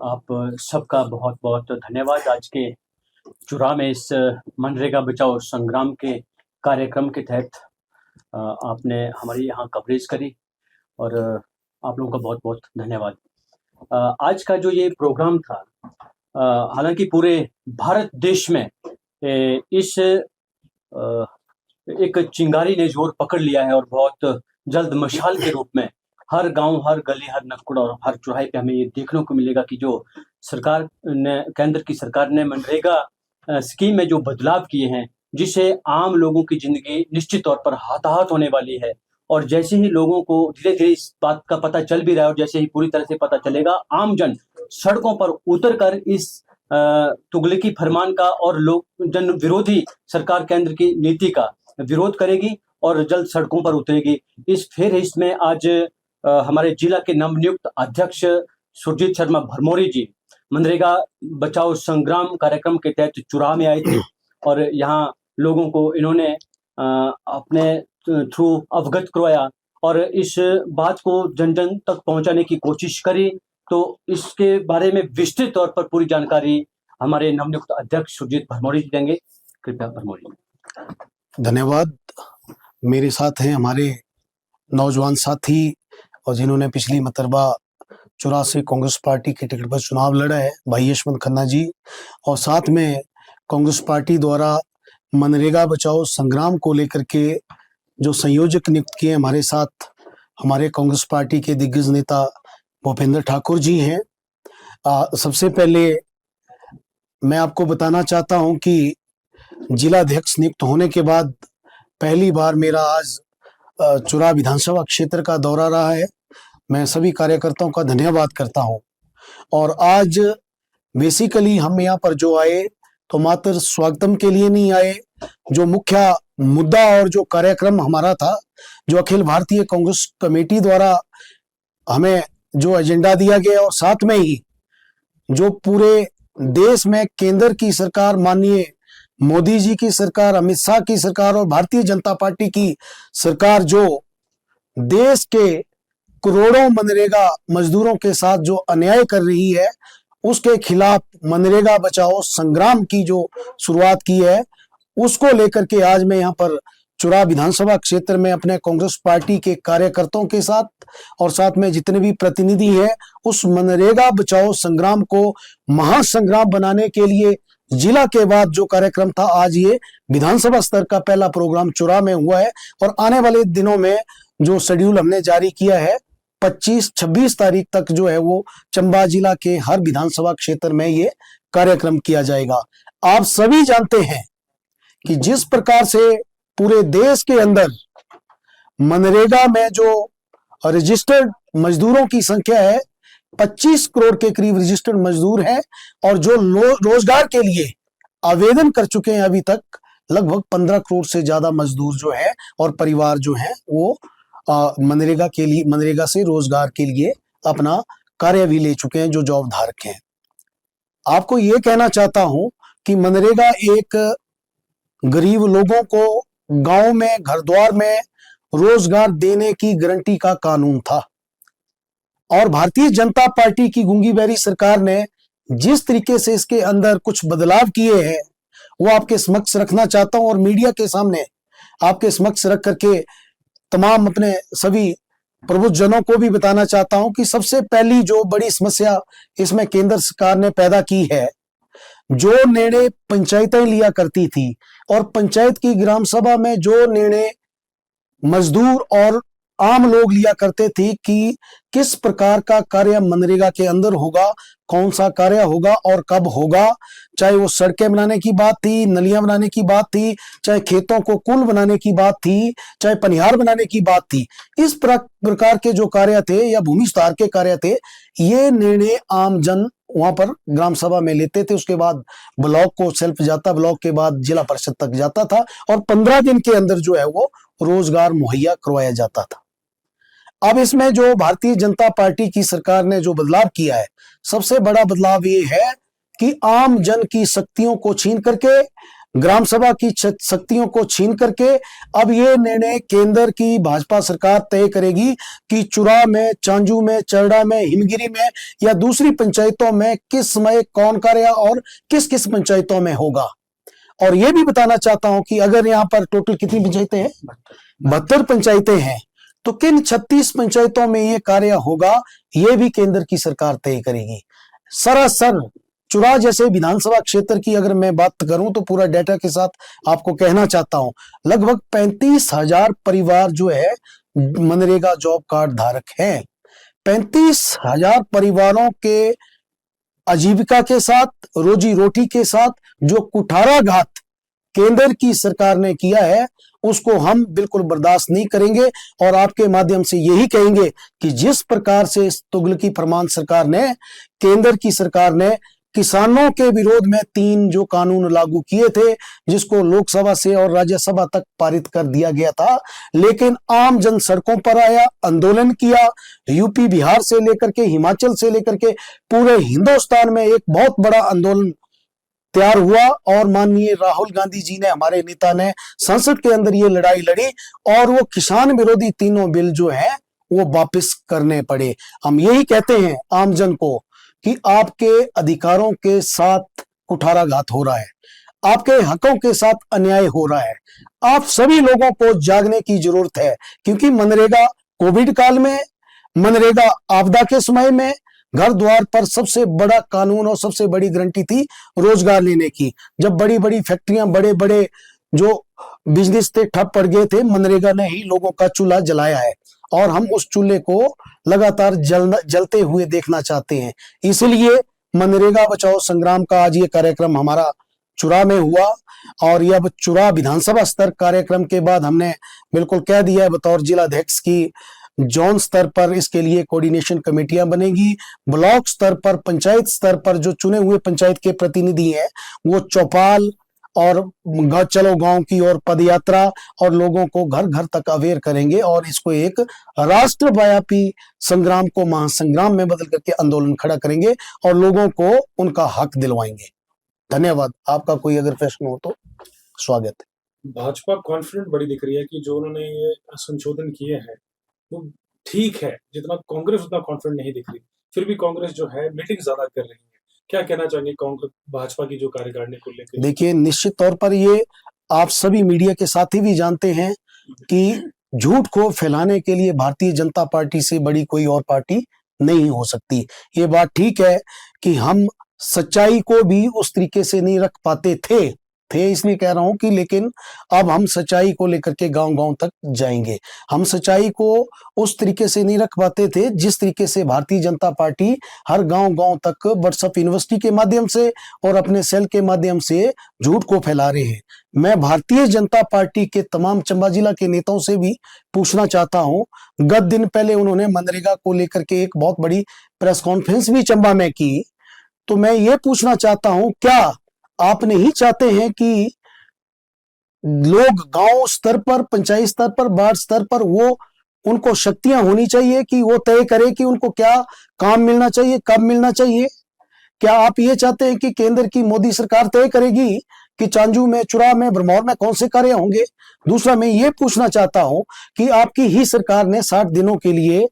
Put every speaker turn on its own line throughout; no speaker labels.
आप सबका बहुत बहुत धन्यवाद। आज के चुरा में इस मनरेगा बचाओ संग्राम के कार्यक्रम के तहत आपने हमारी यहाँ कवरेज करी और आप लोगों का बहुत बहुत धन्यवाद। आज का जो ये प्रोग्राम था, हालांकि पूरे भारत देश में इस एक चिंगारी ने जोर पकड़ लिया है और बहुत जल्द मशाल के रूप में हर गांव, हर गली, हर नुक्कड़ और हर चौराहे पे हमें ये देखने को मिलेगा कि जो सरकार ने, केंद्र की सरकार ने मनरेगा स्कीम में जो बदलाव किए हैं, जिससे आम लोगों की जिंदगी निश्चित तौर पर हाथाहाथ होने वाली है। और जैसे ही लोगों को धीरे-धीरे इस बात का पता चल भी रहा है और जैसे ही पूरी तरह से पता चलेगा, आम जन सड़कों पर उतरकर इस तुगलकी फरमान का और लोक जन विरोधी सरकार केंद्र की नीति का विरोध करेगी और जल्द सड़कों पर उतरेगी। इस फेरहिस्त में आज हमारे जिला के नवनियुक्त अध्यक्ष सुरजीत शर्मा भरमौरी जी मनरेगा बचाओ संग्राम कार्यक्रम के तहत चुराह में आए थे और यहाँ लोगों को इन्होंने अपने थ्रू अवगत करवाया और इस बात को जन जन तक पहुंचाने की कोशिश करी। तो इसके बारे में विस्तृत तौर पर पूरी जानकारी हमारे नवनियुक्त अध्यक्ष सुरजीत भरमौरी जी देंगे। कृपया भरमौरी जी।
धन्यवाद। मेरे साथ हैं हमारे नौजवान साथी और जिन्होंने पिछली मरतबा चुरा से कांग्रेस पार्टी के टिकट पर चुनाव लड़ा है, भाई यशवंत खन्ना जी, और साथ में कांग्रेस पार्टी द्वारा मनरेगा बचाओ संग्राम को लेकर के जो संयोजक नियुक्त किए हमारे साथ हमारे कांग्रेस पार्टी के दिग्गज नेता भूपेंद्र ठाकुर जी हैं। सबसे पहले मैं आपको बताना चाहता हूं कि जिलाध्यक्ष नियुक्त होने के बाद पहली बार मेरा आज चुरा विधानसभा क्षेत्र का दौरा रहा है। मैं सभी कार्यकर्ताओं का धन्यवाद करता हूं और आज बेसिकली हम यहाँ पर जो आए तो मात्र स्वागतम के लिए नहीं आए। जो मुख्य मुद्दा और जो कार्यक्रम हमारा था, जो अखिल भारतीय कांग्रेस कमेटी द्वारा हमें जो एजेंडा दिया गया और साथ में ही जो पूरे देश में केंद्र की सरकार, माननीय मोदी जी की सरकार, अमित शाह की सरकार और भारतीय जनता पार्टी की सरकार जो देश के करोड़ों मनरेगा मजदूरों के साथ जो अन्याय कर रही है, उसके खिलाफ मनरेगा बचाओ संग्राम की जो शुरुआत की है, उसको लेकर के आज मैं यहाँ पर चुरा विधानसभा क्षेत्र में अपने कांग्रेस पार्टी के कार्यकर्ताओं के साथ और साथ में जितने भी प्रतिनिधि हैं, उस मनरेगा बचाओ संग्राम को महासंग्राम बनाने के लिए जिला के बाद जो कार्यक्रम था, आज ये विधानसभा स्तर का पहला प्रोग्राम चुरा में हुआ है और आने वाले दिनों में जो शेड्यूल हमने जारी किया है 25-26 तारीख तक जो है वो चंबा जिला के हर विधानसभा क्षेत्र में ये कार्यक्रम किया जाएगा। आप सभी जानते हैं कि जिस प्रकार से पूरे देश के अंदर मनरेगा में जो रजिस्टर्ड मजदूरों की संख्या है 25 करोड़ के करीब रजिस्टर्ड मजदूर हैं और जो रोजगार के लिए आवेदन कर चुके हैं अभी तक लगभग 15 करोड़ से ज्यादा मजदूर जो है और परिवार जो है वो मनरेगा से रोजगार के लिए अपना कार्य भी ले चुके हैं, जो जॉब धारक हैं। आपको ये कहना चाहता हूं कि मनरेगा एक गरीब लोगों को गांव में, घर द्वार में रोजगार देने की गारंटी का कानून था और भारतीय जनता पार्टी की गूंगी बहरी सरकार ने जिस तरीके से इसके अंदर कुछ बदलाव किए हैं वो आपके समक्ष रखना चाहता हूं और मीडिया के सामने आपके समक्ष रख करके तमाम अपने सभी प्रबुद्धजनों को भी बताना चाहता हूं कि सबसे पहली जो बड़ी समस्या इसमें केंद्र सरकार ने पैदा की है, जो निर्णय पंचायतें लिया करती थी और पंचायत की ग्राम सभा में जो निर्णय मजदूर और आम लोग लिया करते थे कि किस प्रकार का कार्य मनरेगा के अंदर होगा, कौन सा कार्य होगा और कब होगा, चाहे वो सड़कें बनाने की बात थी, नलियां बनाने की बात थी, चाहे खेतों को कुल बनाने की बात थी, चाहे पनिहार बनाने की बात थी, इस प्रकार के जो कार्य थे या भूमि सुधार के कार्य थे, ये निर्णय आम जन वहां पर ग्राम सभा में लेते थे। उसके बाद ब्लॉक को सेल्फ जाता, ब्लॉक के बाद जिला परिषद तक जाता था और 15 दिन के अंदर जो है वो रोजगार मुहैया करवाया जाता था। अब इसमें जो भारतीय जनता पार्टी की सरकार ने जो बदलाव किया है, सबसे बड़ा बदलाव ये है कि आम जन की शक्तियों को छीन करके ग्राम सभा की शक्तियों को छीन करके अब ये निर्णय केंद्र की भाजपा सरकार तय करेगी कि चुरा में, चांजू में, चरड़ा में, हिमगिरी में या दूसरी पंचायतों में किस समय कौन कार्य और किस किस पंचायतों में होगा। और ये भी बताना चाहता हूं कि अगर यहाँ पर टोटल कितनी पंचायतें हैं, 72 पंचायतें हैं, तो किन 36 पंचायतों में ये कार्य होगा ये भी केंद्र की सरकार तय करेगी। सरासर चुरा जैसे विधानसभा क्षेत्र की अगर मैं बात करूं तो पूरा डेटा के साथ आपको कहना चाहता हूं, लगभग 35,000 परिवार जो है मनरेगा जॉब कार्ड धारक हैं। 35,000 परिवारों के आजीविका के साथ, रोजी रोटी के साथ जो कुठाराघात केंद्र की सरकार ने किया है उसको हम बिल्कुल बर्दाश्त नहीं करेंगे। और आपके माध्यम से यही कहेंगे कि जिस प्रकार से इस तुगलकी फरमान सरकार ने, केंद्र की सरकार ने किसानों के विरोध में 3 जो कानून लागू किए थे, जिसको लोकसभा से और राज्यसभा तक पारित कर दिया गया था, लेकिन आम जन सड़कों पर आया, आंदोलन किया। यूपी, बिहार से लेकर के, हिमाचल से लेकर के पूरे हिंदुस्तान में एक बहुत बड़ा आंदोलन तैयार हुआ और माननीय राहुल गांधी जी ने, हमारे नेता ने संसद के अंदर ये लड़ाई लड़ी और वो किसान विरोधी तीनों बिल जो है वो वापस करने पड़े। हम यही कहते हैं आम जन को कि आपके अधिकारों के साथ कुठाराघात हो रहा है, आपके हकों के साथ अन्याय हो रहा है। आप सभी लोगों को जागने की जरूरत है, क्योंकि मनरेगा कोविड काल में, मनरेगा आपदा के समय में घर द्वार पर सबसे बड़ा कानून और सबसे बड़ी गारंटी थी रोजगार लेने की। जब बड़ी बड़ी फैक्ट्रियां, बड़े बड़े जो बिजनेस थे ठप पड़ गए थे, मनरेगा ने ही लोगों का चूल्हा जलाया है और हम उस चूल्हे को लगातार जलते हुए देखना चाहते हैं। इसलिए मनरेगा बचाओ संग्राम का आज ये कार्यक्रम हमारा चुरा में हुआ और यह चुरा विधानसभा स्तर कार्यक्रम के बाद हमने बिल्कुल कह दिया है बतौर जिलाध्यक्ष की जोन स्तर पर इसके लिए कोऑर्डिनेशन कमेटियां बनेगी। ब्लॉक स्तर पर, पंचायत स्तर पर जो चुने हुए पंचायत के प्रतिनिधि हैं वो चौपाल और चलो गांव की ओर पदयात्रा और लोगों को घर घर तक अवेयर करेंगे और इसको एक राष्ट्रव्यापी संग्राम को महासंग्राम में बदल करके आंदोलन खड़ा करेंगे और लोगों को उनका हक दिलवाएंगे। धन्यवाद। आपका कोई अगर प्रश्न हो तो स्वागत है।
भाजपा कॉन्फिडेंट बड़ी दिख रही है कि जो उन्होंने ये संशोधन किए हैं वो ठीक है, जितना कांग्रेस उतना कॉन्फिडेंट नहीं दिख रही। फिर भी कांग्रेस जो है मीटिंग ज्यादा कर रही है। क्या कहना चाहेंगे कांग्रेस भाजपा की जो कार्यकारिणी को लेकर?
देखिए, निश्चित तौर पर ये आप सभी मीडिया के साथी भी जानते हैं कि झूठ को फैलाने के लिए भारतीय जनता पार्टी से बड़ी कोई और पार्टी नहीं हो सकती। ये बात ठीक है कि हम सच्चाई को भी उस तरीके से नहीं रख पाते थे इसलिए कह रहा हूं कि लेकिन अब हम सच्चाई को लेकर के गांव-गांव तक जाएंगे। हम सच्चाई को उस तरीके से नहीं रख पाते थे जिस तरीके से भारतीय जनता पार्टी हर गांव-गांव तक व्हाट्सएप यूनिवर्सिटी के माध्यम से और अपने सेल के माध्यम से झूठ को फैला रहे हैं। मैं भारतीय जनता पार्टी के तमाम चंबा जिला के नेताओं से भी पूछना चाहता हूं, गत दिन पहले उन्होंने मनरेगा को लेकर के एक बहुत बड़ी प्रेस कॉन्फ्रेंस भी चंबा में की, तो मैं ये पूछना चाहता हूं, क्या आप नहीं चाहते हैं कि लोग गांव स्तर पर, पंचायत स्तर पर, वार्ड स्तर पर वो उनको शक्तियां होनी चाहिए कि वो तय करें कि उनको क्या काम मिलना चाहिए, कब मिलना चाहिए? क्या आप ये चाहते हैं कि केंद्र की मोदी सरकार तय करेगी कि चांजू में, चुरा में, भरमौर में कौन से कार्य होंगे? दूसरा, मैं ये पूछना चाहता हूं कि आपकी ही सरकार ने 60 दिनों के लिए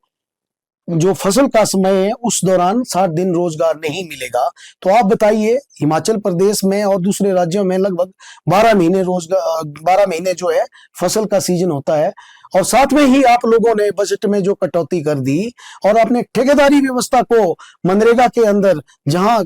जो फसल का समय है उस दौरान 60 दिन रोजगार नहीं मिलेगा, तो आप बताइए, हिमाचल प्रदेश में और दूसरे राज्यों में लगभग 12 महीने रोजगार, 12 महीने जो है फसल का सीजन होता है और साथ में ही आप लोगों ने बजट में जो कटौती कर दी और आपने ठेकेदारी व्यवस्था को मनरेगा के अंदर, जहां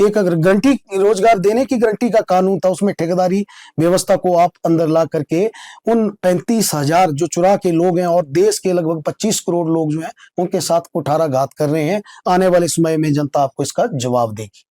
एक अगर गारंटी रोजगार देने की गारंटी का कानून था, उसमें ठेकेदारी व्यवस्था को आप अंदर ला करके उन 35,000 जो चुरा के लोग हैं और देश के लगभग 25 करोड़ लोग जो हैं उनके साथ कुठाराघात कर रहे हैं। आने वाले समय में जनता आपको इसका जवाब देगी।